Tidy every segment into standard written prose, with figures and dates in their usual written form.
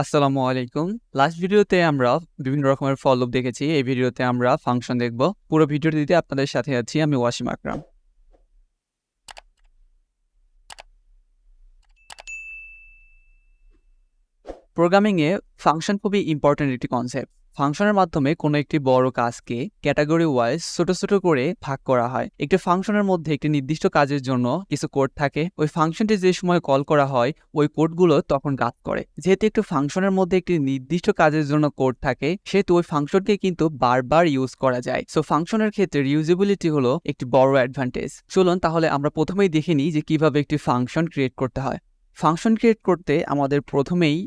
আসসালামু আলাইকুম। লাস্ট ভিডিওতে আমরা বিভিন্ন রকমের ফল লুপ দেখেছি। এই ভিডিওতে আমরা ফাংশন দেখব। পুরো ভিডিওটিতে আপনাদের সাথে আছি আমি ওয়াসিম আকরাম। প্রোগ্রামিংয়ে ফাংশন খুবই ইম্পর্ট্যান্ট একটি কনসেপ্ট। ফাংশনের মাধ্যমে কোনো একটি বড় কাজকে ক্যাটাগরি ওয়াইজ ছোট ছোট করে ভাগ করা হয়। একটি ফাংশনের মধ্যে একটি নির্দিষ্ট কাজের জন্য কিছু কোড থাকে। ওই ফাংশনটি যে সময় কল করা হয় ওই কোডগুলো তখন কাজ করে। যেহেতু একটি ফাংশনের মধ্যে একটি নির্দিষ্ট কাজের জন্য কোড থাকে সেহেতু ওই ফাংশনকে কিন্তু বারবার ইউজ করা যায়। সো ফাংশনের ক্ষেত্রে রিউজেবিলিটি হলো একটি বড় অ্যাডভান্টেজ। চলুন তাহলে আমরা প্রথমেই দেখে নিই যে কিভাবে একটি ফাংশন ক্রিয়েট করতে হয়। ফাংশন ক্রিয়েট করতে আমাদের প্রথমেই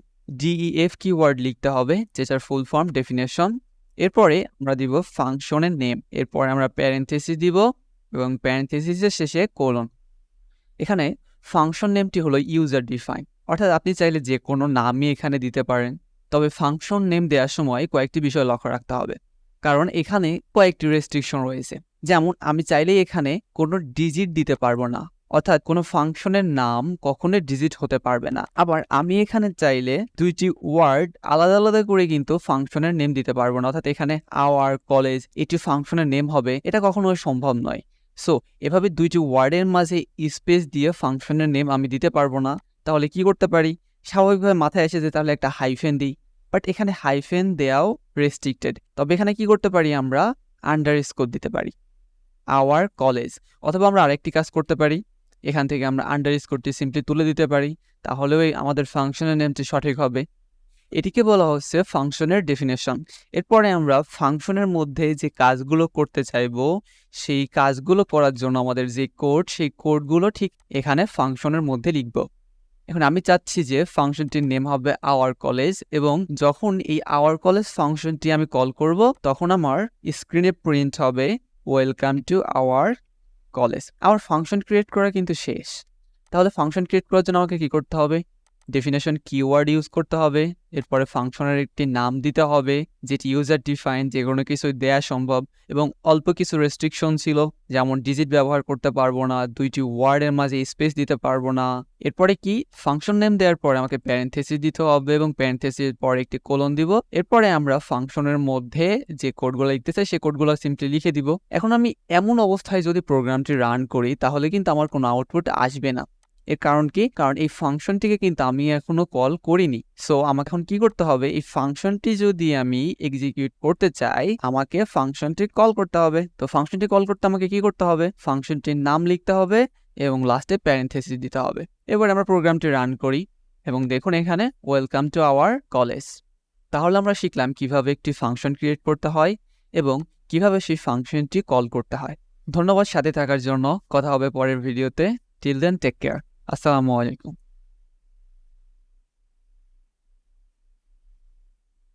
ডিইএফ কিওয়ার্ড লিখতে হবে, যেটার ফুল ফর্ম ডেফিনেশন। এরপরে আমরা দিব ফাংশনের নেম, এরপরে আমরা প্যারেন্থেসিস দিব এবং প্যারেন্থেসিসের শেষে কোলন। এখানে ফাংশন নেমটি হলো ইউজার ডিফাইন, অর্থাৎ আপনি চাইলে যে কোনো নামই এখানে দিতে পারেন। তবে ফাংশন নেম দেওয়ার সময় কয়েকটি বিষয় লক্ষ্য রাখতে হবে, কারণ এখানে কয়েকটি রেস্ট্রিকশন রয়েছে। যেমন আমি চাইলেই এখানে কোনো ডিজিট দিতে পারবো না, অর্থাৎ কোনো ফাংশনের নাম কখনোই ডিজিট হতে পারবে না। আবার আমি এখানে চাইলে দুইটি ওয়ার্ড আলাদা আলাদা করে কিন্তু ফাংশনের নেম দিতে পারবো না, অর্থাৎ এখানে আওয়ার কলেজ এটি ফাংশনের নেম হবে, এটা কখনোই সম্ভব নয়। সো এভাবে দুইটি ওয়ার্ডের মাঝে স্পেস দিয়ে ফাংশনের নেম আমি দিতে পারবো না। তাহলে কি করতে পারি? স্বাভাবিকভাবে মাথায় এসে যে তাহলে একটা হাইফেন দিই, বাট এখানে হাইফেন দেওয়াও রেস্ট্রিক্টেড। তবে এখানে কি করতে পারি? আমরা আন্ডারস্কোর দিতে পারি, আওয়ার কলেজ। অথবা আমরা আরেকটি কাজ করতে পারি, এখান থেকে আমরা আন্ডারস্কোরটি সিম্পলি তুলে দিতে পারি, তাহলেও আমাদের ফাংশনের নেমটি সঠিক হবে। এটিকে বলা হচ্ছে ফাংশনের ডেফিনেশন। এরপরে আমরা ফাংশনের মধ্যে যে কাজগুলো করতে চাইবো সেই কাজগুলো করার জন্য আমাদের যে কোড, সেই কোডগুলো ঠিক এখানে ফাংশনের মধ্যে লিখব। এখন আমি চাচ্ছি যে ফাংশনটির নেম হবে আওয়ার কলেজ, এবং যখন এই আওয়ার কলেজ ফাংশনটি আমি কল করব তখন আমার স্ক্রিনে প্রিন্ট হবে ওয়েলকাম টু আওয়ার কলেজ। আমার ফাংশন ক্রিয়েট করা কিন্তু শেষ। তাহলে ফাংশন ক্রিয়েট করার জন্য আমাকে কি করতে হবে? ডেফিনেশন কিওয়ার্ড ইউজ করতে হবে, এরপরে ফাংশনের একটি নাম দিতে হবে যেটি ইউজার ডিফাইন, যে কোনো কিছু দেয়া সম্ভব, এবং অল্প কিছু রেস্ট্রিকশন ছিল, যেমন ডিজিট ব্যবহার করতে পারবো না, দুইটি ওয়ার্ডের মাঝে স্পেস দিতে পারবো না। এরপরে কি? ফাংশন নেম দেওয়ার পরে আমাকে প্যারেন্থেসিস দিতে হবে এবং প্যারেন্থেসিস পরে একটি কোলন দিব। এরপরে আমরা ফাংশনের মধ্যে যে কোডগুলো লিখতে চাই সেই কোডগুলো সিম্পলি লিখে দিব। এখন আমি এমন অবস্থায় যদি প্রোগ্রামটি রান করি তাহলে কিন্তু আমার কোনো আউটপুট আসবে না। এর কারণ কি? কারণ এই ফাংশনটিকে কিন্তু আমি এখনো কল করিনি। সো আমাকে এখন কি করতে হবে? এই ফাংশনটি যদি আমি এক্সিকিউট করতে চাই আমাকে ফাংশনটি কল করতে হবে। তো ফাংশনটি কল করতে আমাকে কি করতে হবে? ফাংশনটির নাম লিখতে হবে এবং লাস্টে প্যারেন্থেসিস দিতে হবে। এবার আমরা প্রোগ্রামটি রান করি এবং দেখুন এখানে ওয়েলকাম টু আওয়ার কলেজ। তাহলে আমরা শিখলাম কিভাবে একটি ফাংশন ক্রিয়েট করতে হয় এবং কিভাবে সেই ফাংশনটি কল করতে হয়। ধন্যবাদ সাথে থাকার জন্য। কথা হবে পরের ভিডিওতে। Till then take care. আসসালামু আলাইকুম।